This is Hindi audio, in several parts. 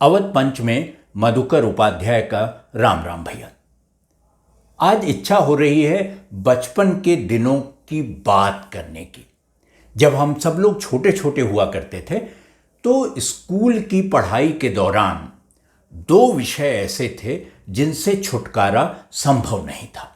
अवध पंच में मधुकर उपाध्याय का राम राम भैया। आज इच्छा हो रही है बचपन के दिनों की बात करने की। जब हम सब लोग छोटे छोटे हुआ करते थे तो स्कूल की पढ़ाई के दौरान दो विषय ऐसे थे जिनसे छुटकारा संभव नहीं था।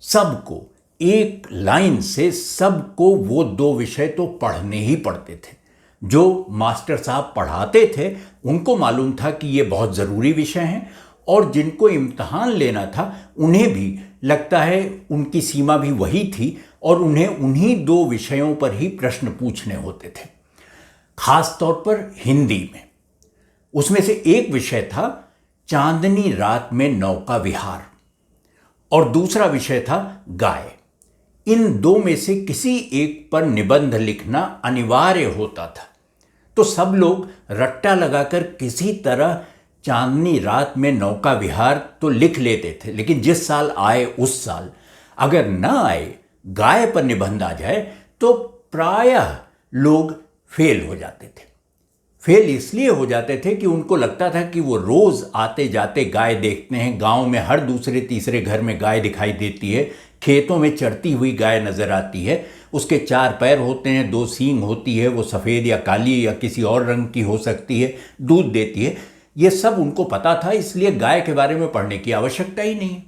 सबको एक लाइन से सबको वो दो विषय तो पढ़ने ही पड़ते थे। जो मास्टर साहब पढ़ाते थे उनको मालूम था कि ये बहुत ज़रूरी विषय हैं, और जिनको इम्तहान लेना था उन्हें भी लगता है उनकी सीमा भी वही थी और उन्हें उन्हीं दो विषयों पर ही प्रश्न पूछने होते थे, खास तौर पर हिंदी में। उसमें से एक विषय था चांदनी रात में नौका विहार और दूसरा विषय था गाय। इन दो में से किसी एक पर निबंध लिखना अनिवार्य होता था। तो सब लोग रट्टा लगाकर किसी तरह चांदनी रात में नौका विहार तो लिख लेते थे, लेकिन जिस साल आए उस साल अगर न आए, गाय पर निबंध आ जाए तो प्रायः लोग फेल हो जाते थे। फेल इसलिए हो जाते थे कि उनको लगता था कि वो रोज़ आते जाते गाय देखते हैं, गांव में हर दूसरे तीसरे घर में गाय दिखाई देती है, खेतों में चरती हुई गाय नज़र आती है, उसके चार पैर होते हैं, दो सींग होती है, वो सफ़ेद या काली या किसी और रंग की हो सकती है, दूध देती है। ये सब उनको पता था, इसलिए गाय के बारे में पढ़ने की आवश्यकता ही नहीं।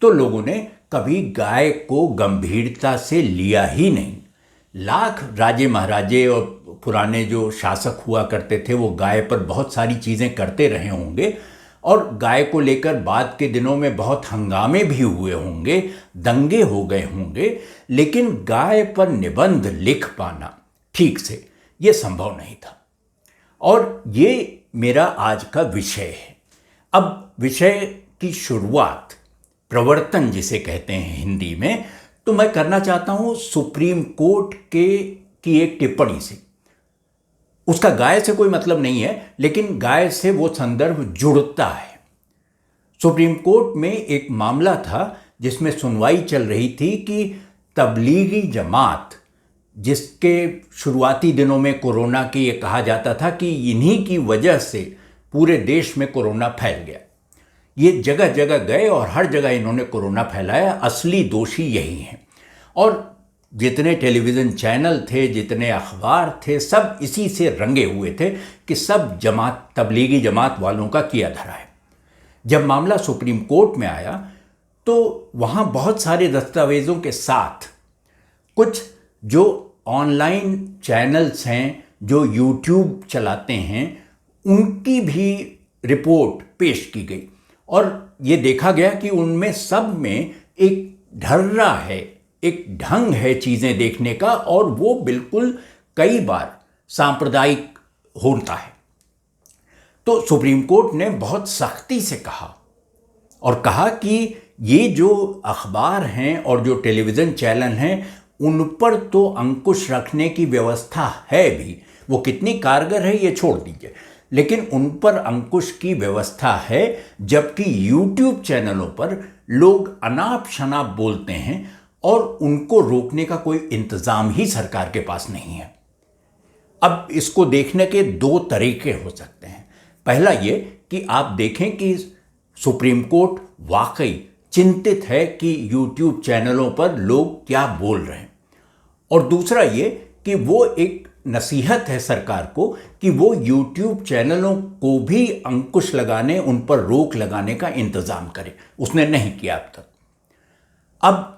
तो लोगों ने कभी गाय को गंभीरता से लिया ही नहीं। लाख राजे महाराजे और पुराने जो शासक हुआ करते थे वो गाय पर बहुत सारी चीज़ें करते रहे होंगे, और गाय को लेकर बाद के दिनों में बहुत हंगामे भी हुए होंगे, दंगे हो गए होंगे, लेकिन गाय पर निबंध लिख पाना ठीक से ये संभव नहीं था। और ये मेरा आज का विषय है। अब विषय की शुरुआत प्रवर्तन जिसे कहते हैं हिंदी में, तो मैं करना चाहता हूँ सुप्रीम कोर्ट की एक टिप्पणी से। उसका गाय से कोई मतलब नहीं है, लेकिन गाय से वो संदर्भ जुड़ता है। सुप्रीम कोर्ट में एक मामला था जिसमें सुनवाई चल रही थी कि तबलीगी जमात, जिसके शुरुआती दिनों में कोरोना की ये कहा जाता था कि इन्हीं की वजह से पूरे देश में कोरोना फैल गया, ये जगह जगह गए और हर जगह इन्होंने कोरोना फैलाया, असली दोषी यही हैं। और जितने टेलीविज़न चैनल थे, जितने अखबार थे, सब इसी से रंगे हुए थे कि सब जमात, तबलीगी जमात वालों का किया धरा है। जब मामला सुप्रीम कोर्ट में आया तो वहाँ बहुत सारे दस्तावेज़ों के साथ कुछ जो ऑनलाइन चैनल्स हैं, जो यूट्यूब चलाते हैं, उनकी भी रिपोर्ट पेश की गई, और ये देखा गया कि उनमें सब में एक ढर्रा है, एक ढंग है चीज़ें देखने का, और वो बिल्कुल कई बार सांप्रदायिक होता है। तो सुप्रीम कोर्ट ने बहुत सख्ती से कहा और कहा कि ये जो अखबार हैं और जो टेलीविज़न चैनल हैं उन पर तो अंकुश रखने की व्यवस्था है भी, वो कितनी कारगर है ये छोड़ दीजिए, लेकिन उन पर अंकुश की व्यवस्था है, जबकि यूट्यूब चैनलों पर लोग अनाप शनाप बोलते हैं और उनको रोकने का कोई इंतज़ाम ही सरकार के पास नहीं है। अब इसको देखने के दो तरीके हो सकते हैं। पहला ये कि आप देखें कि सुप्रीम कोर्ट वाकई चिंतित है कि यूट्यूब चैनलों पर लोग क्या बोल रहे हैं, और दूसरा ये कि वो एक नसीहत है सरकार को कि वो यूट्यूब चैनलों को भी अंकुश लगाने, उन पर रोक लगाने का इंतज़ाम करे। उसने नहीं किया अब तक। अब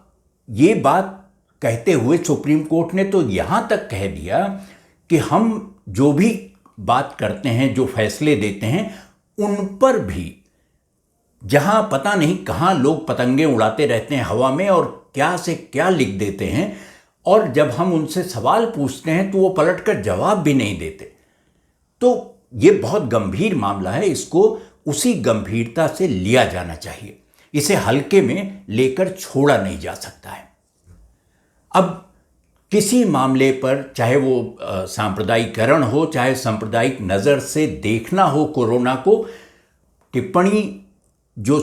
ये बात कहते हुए सुप्रीम कोर्ट ने तो यहाँ तक कह दिया कि हम जो भी बात करते हैं, जो फैसले देते हैं, उन पर भी जहाँ पता नहीं कहाँ लोग पतंगे उड़ाते रहते हैं हवा में और क्या से क्या लिख देते हैं, और जब हम उनसे सवाल पूछते हैं तो वो पलटकर जवाब भी नहीं देते। तो ये बहुत गंभीर मामला है, इसको उसी गंभीरता से लिया जाना चाहिए, इसे हल्के में लेकर छोड़ा नहीं जा सकता है। अब किसी मामले पर, चाहे वो सांप्रदायिकरण हो, चाहे सांप्रदायिक नज़र से देखना हो कोरोना को, टिप्पणी जो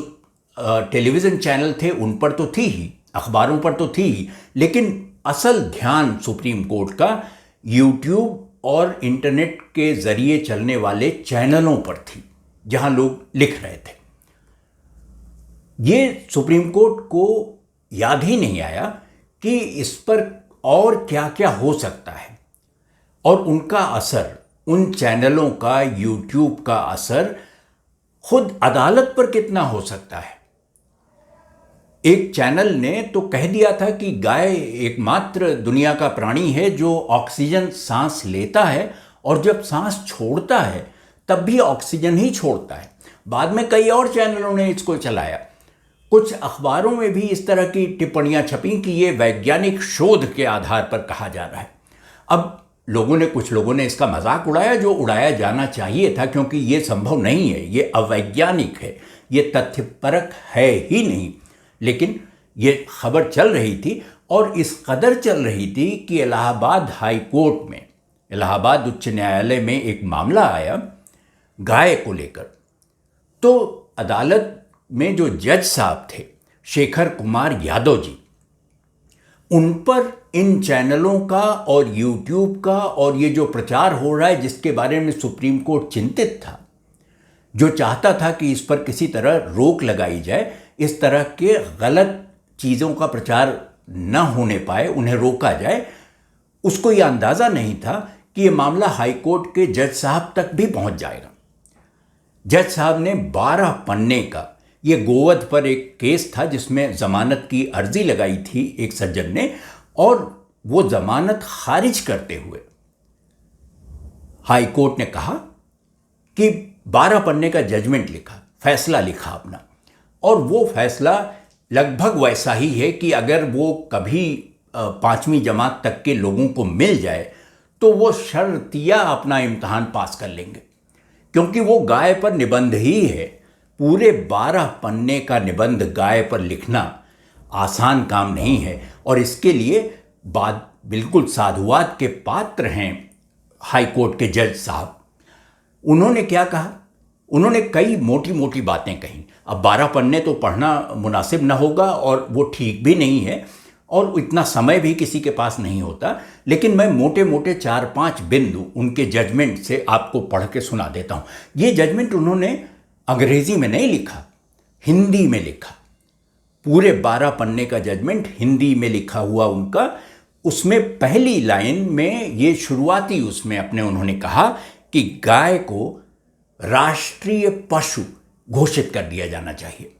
टेलीविज़न चैनल थे उन पर तो थी ही, अखबारों पर तो थी ही, लेकिन असल ध्यान सुप्रीम कोर्ट का यूट्यूब और इंटरनेट के ज़रिए चलने वाले चैनलों पर थी जहां लोग लिख रहे थे। ये सुप्रीम कोर्ट को याद ही नहीं आया कि इस पर और क्या क्या हो सकता है और उनका असर, उन चैनलों का, यूट्यूब का असर खुद अदालत पर कितना हो सकता है। एक चैनल ने तो कह दिया था कि गाय एकमात्र दुनिया का प्राणी है जो ऑक्सीजन सांस लेता है और जब सांस छोड़ता है तब भी ऑक्सीजन ही छोड़ता है। बाद में कई और चैनलों ने इसको चलाया। कुछ अखबारों में भी इस तरह की टिप्पणियां छपी कि ये वैज्ञानिक शोध के आधार पर कहा जा रहा है। अब कुछ लोगों ने इसका मजाक उड़ाया, जो उड़ाया जाना चाहिए था, क्योंकि ये संभव नहीं है, ये अवैज्ञानिक है, ये तथ्यपरक है ही नहीं। लेकिन ये खबर चल रही थी और इस कदर चल रही थी कि इलाहाबाद हाई कोर्ट में, इलाहाबाद उच्च न्यायालय में एक मामला आया गाय को लेकर। तो अदालत में जो जज साहब थे, शेखर कुमार यादव जी, उन पर इन चैनलों का और यूट्यूब का और ये जो प्रचार हो रहा है जिसके बारे में सुप्रीम कोर्ट चिंतित था, जो चाहता था कि इस पर किसी तरह रोक लगाई जाए, इस तरह के गलत चीज़ों का प्रचार न होने पाए, उन्हें रोका जाए, उसको ये अंदाज़ा नहीं था कि ये मामला हाई कोर्ट के जज साहब तक भी पहुंच जाएगा। जज साहब ने 12 पन्ने का, ये गोवध पर एक केस था जिसमें जमानत की अर्जी लगाई थी एक सज्जन ने, और वो जमानत खारिज करते हुए हाई कोर्ट ने कहा कि 12 पन्ने का जजमेंट लिखा, फैसला लिखा अपना, और वो फैसला लगभग वैसा ही है कि अगर वो कभी 5वीं जमात तक के लोगों को मिल जाए तो वो शर्तिया अपना इम्तहान पास कर लेंगे, क्योंकि वो गाय पर निबंध ही है। पूरे 12 पन्ने का निबंध गाय पर लिखना आसान काम नहीं है, और इसके लिए बात बिल्कुल साधुवाद के पात्र हैं हाई कोर्ट के जज साहब। उन्होंने क्या कहा? उन्होंने कई मोटी मोटी बातें कहीं। अब 12 पन्ने तो पढ़ना मुनासिब न होगा और वो ठीक भी नहीं है, और इतना समय भी किसी के पास नहीं होता, लेकिन मैं मोटे मोटे 4-5 बिंदु उनके जजमेंट से आपको पढ़ के सुना देता हूँ। ये जजमेंट उन्होंने अंग्रेजी में नहीं लिखा, हिंदी में लिखा। पूरे 12 पन्ने का जजमेंट हिंदी में लिखा हुआ उनका। उसमें पहली लाइन में ये शुरुआती उसमें अपने उन्होंने कहा कि गाय को राष्ट्रीय पशु घोषित कर दिया जाना चाहिए,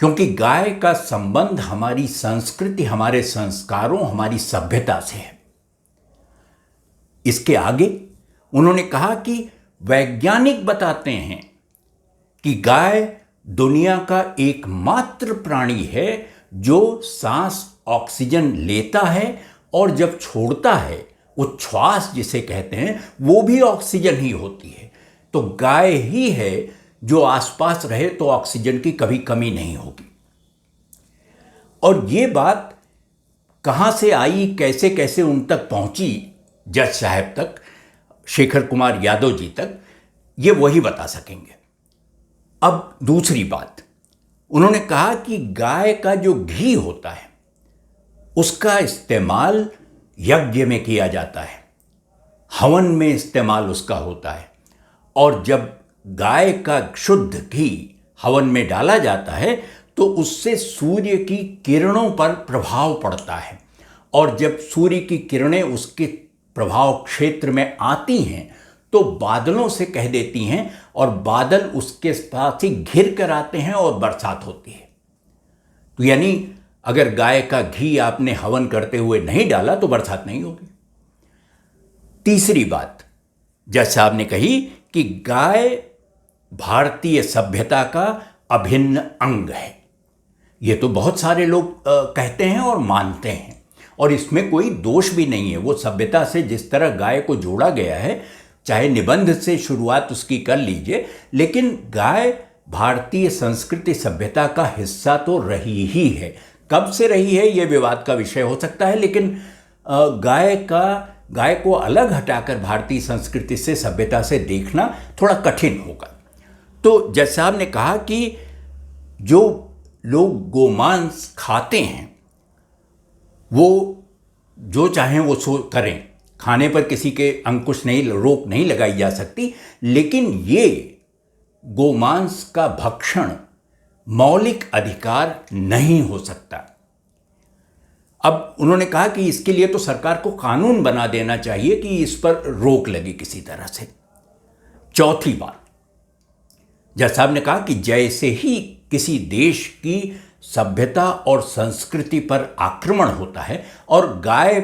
क्योंकि गाय का संबंध हमारी संस्कृति, हमारे संस्कारों, हमारी सभ्यता से है। इसके आगे उन्होंने कहा कि वैज्ञानिक बताते हैं कि गाय दुनिया का एकमात्र प्राणी है जो सांस ऑक्सीजन लेता है और जब छोड़ता है, उच्छ्वास जिसे कहते हैं, वो भी ऑक्सीजन ही होती है। तो गाय ही है जो आसपास रहे तो ऑक्सीजन की कभी कमी नहीं होगी। और ये बात कहाँ से आई, कैसे कैसे उन तक पहुंची, जज साहब तक, शेखर कुमार यादव जी तक, ये वही बता सकेंगे। अब दूसरी बात, उन्होंने कहा कि गाय का जो घी होता है उसका इस्तेमाल यज्ञ में किया जाता है, हवन में इस्तेमाल उसका होता है, और जब गाय का शुद्ध घी हवन में डाला जाता है तो उससे सूर्य की किरणों पर प्रभाव पड़ता है, और जब सूर्य की किरणें उसके प्रभाव क्षेत्र में आती हैं तो बादलों से कह देती हैं, और बादल उसके साथ ही घिर कर आते हैं और बरसात होती है। तो यानी अगर गाय का घी आपने हवन करते हुए नहीं डाला तो बरसात नहीं होगी। तीसरी बात जज साहब ने कही कि गाय भारतीय सभ्यता का अभिन्न अंग है। ये तो बहुत सारे लोग कहते हैं और मानते हैं, और इसमें कोई दोष भी नहीं है। वो सभ्यता से जिस तरह गाय को जोड़ा गया है, चाहे निबंध से शुरुआत उसकी कर लीजिए, लेकिन गाय भारतीय संस्कृति सभ्यता का हिस्सा तो रही ही है। कब से रही है ये विवाद का विषय हो सकता है, लेकिन गाय को अलग हटाकर भारतीय संस्कृति से, सभ्यता से देखना थोड़ा कठिन होगा। तो जज साहब ने कहा कि जो लोग गोमांस खाते हैं वो जो चाहें वो सो करें, खाने पर किसी के अंकुश नहीं, रोक नहीं लगाई जा सकती, लेकिन ये गोमांस का भक्षण मौलिक अधिकार नहीं हो सकता। अब उन्होंने कहा कि इसके लिए तो सरकार को कानून बना देना चाहिए कि इस पर रोक लगे किसी तरह से। चौथी बात, जज साहब ने कहा कि जैसे ही किसी देश की सभ्यता और संस्कृति पर आक्रमण होता है, और गाय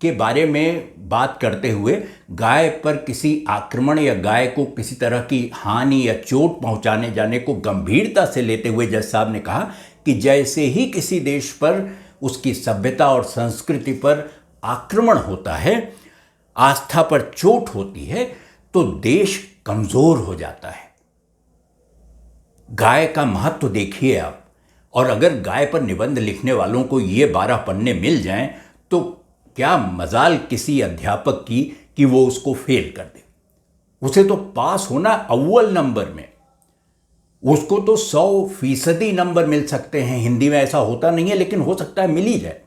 के बारे में बात करते हुए गाय पर किसी आक्रमण या गाय को किसी तरह की हानि या चोट पहुंचाने जाने को गंभीरता से लेते हुए जज साहब ने कहा कि जैसे ही किसी देश पर उसकी सभ्यता और संस्कृति पर आक्रमण होता है, आस्था पर चोट होती है, तो देश कमजोर हो जाता है। गाय का महत्व देखिए आप, और अगर गाय पर निबंध लिखने वालों को ये 12 पन्ने मिल जाएं तो क्या मजाल किसी अध्यापक की कि वो उसको फेल कर दे। उसे तो पास होना अव्वल नंबर में, उसको तो 100% नंबर मिल सकते हैं। हिंदी में ऐसा होता नहीं है, लेकिन हो सकता है मिल ही जाए।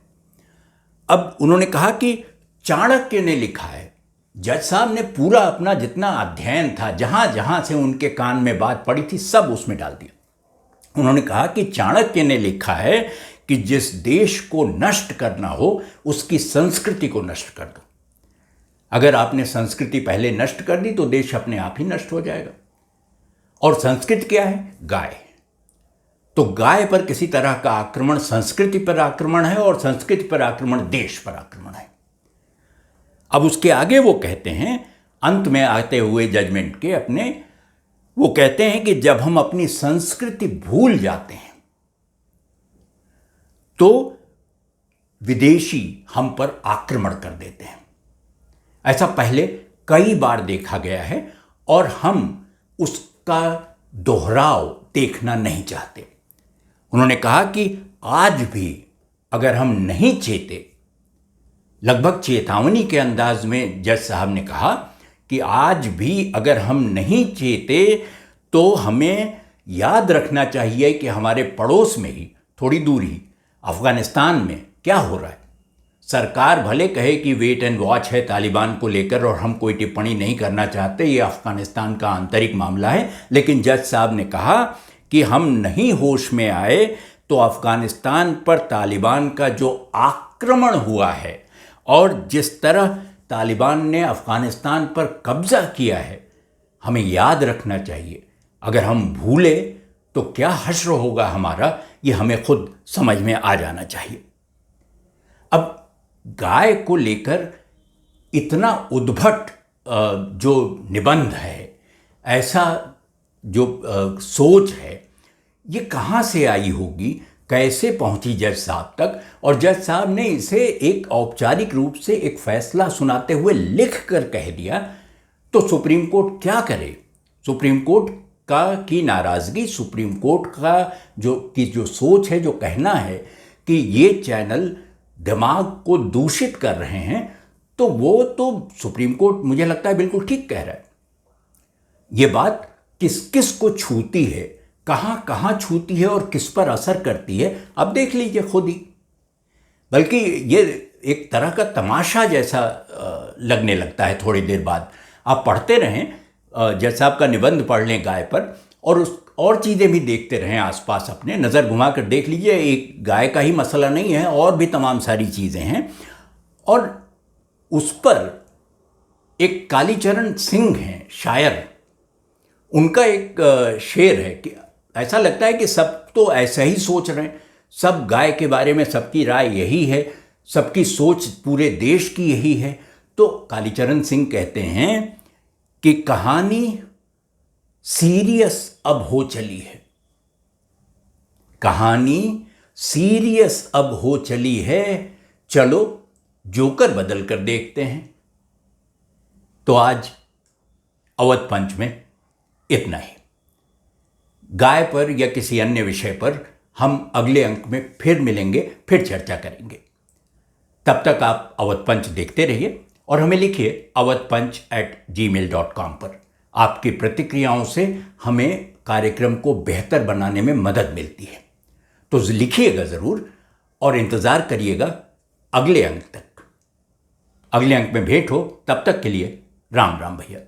अब उन्होंने कहा कि चाणक्य ने लिखा है। जज साहब ने पूरा अपना जितना अध्ययन था, जहां जहां से उनके कान में बात पड़ी थी, सब उसमें डाल दिया। उन्होंने कहा कि चाणक्य ने लिखा है कि जिस देश को नष्ट करना हो उसकी संस्कृति को नष्ट कर दो। अगर आपने संस्कृति पहले नष्ट कर दी तो देश अपने आप ही नष्ट हो जाएगा। और संस्कृति क्या है? गाय। तो गाय पर किसी तरह का आक्रमण संस्कृति पर आक्रमण है, और संस्कृति पर आक्रमण देश पर आक्रमण है। अब उसके आगे वो कहते हैं, अंत में आते हुए जजमेंट के अपने, वो कहते हैं कि जब हम अपनी संस्कृति भूल जाते हैं तो विदेशी हम पर आक्रमण कर देते हैं। ऐसा पहले कई बार देखा गया है और हम उसका दोहराव देखना नहीं चाहते। उन्होंने कहा कि आज भी अगर हम नहीं चेते, लगभग चेतावनी के अंदाज में जज साहब ने कहा कि आज भी अगर हम नहीं चेते तो हमें याद रखना चाहिए कि हमारे पड़ोस में ही, थोड़ी दूर ही, अफगानिस्तान में क्या हो रहा है। सरकार भले कहे कि वेट एंड वॉच है तालिबान को लेकर और हम कोई टिप्पणी नहीं करना चाहते, ये अफगानिस्तान का आंतरिक मामला है, लेकिन जज साहब ने कहा कि हम नहीं होश में आए तो अफगानिस्तान पर तालिबान का जो आक्रमण हुआ है और जिस तरह तालिबान ने अफगानिस्तान पर कब्जा किया है, हमें याद रखना चाहिए। अगर हम भूले तो क्या हश्र होगा हमारा, ये हमें खुद समझ में आ जाना चाहिए। अब गाय को लेकर इतना उद्भट जो निबंध है, ऐसा जो सोच है, ये कहाँ से आई होगी, कैसे पहुंची जज साहब तक? और जज साहब ने इसे एक औपचारिक रूप से एक फैसला सुनाते हुए लिख कर कह दिया, तो सुप्रीम कोर्ट क्या करे? सुप्रीम कोर्ट की नाराज़गी, सुप्रीम कोर्ट का जो सोच है, जो कहना है कि ये चैनल दिमाग को दूषित कर रहे हैं, तो वो तो सुप्रीम कोर्ट मुझे लगता है बिल्कुल ठीक कह रहा है। ये बात किस किस को छूती है, कहाँ कहाँ छूती है और किस पर असर करती है, अब देख लीजिए खुद ही। बल्कि ये एक तरह का तमाशा जैसा लगने लगता है थोड़ी देर बाद। आप पढ़ते रहें, जज साहब का निबंध पढ़ लें गाय पर, और चीज़ें भी देखते रहें आसपास, अपने नज़र घुमा कर देख लीजिए। एक गाय का ही मसला नहीं है, और भी तमाम सारी चीज़ें हैं। और उस पर एक कालीचरण सिंह हैं शायर, उनका एक शेर है कि ऐसा लगता है कि सब तो ऐसा ही सोच रहे हैं, सब गाय के बारे में सबकी राय यही है, सबकी सोच पूरे देश की यही है। तो कालीचरण सिंह कहते हैं कि कहानी सीरियस अब हो चली है, कहानी सीरियस अब हो चली है, चलो जोकर बदल कर देखते हैं। तो आज अवध पंच में इतना ही। गाय पर या किसी अन्य विषय पर हम अगले अंक में फिर मिलेंगे, फिर चर्चा करेंगे। तब तक आप अवध पंच देखते रहिए और हमें लिखिए awadhpanch@gmail.com पर। आपकी प्रतिक्रियाओं से हमें कार्यक्रम को बेहतर बनाने में मदद मिलती है। तो लिखिएगा ज़रूर और इंतज़ार करिएगा अगले अंक तक। अगले अंक में भेंट हो, तब तक के लिए राम राम भैया।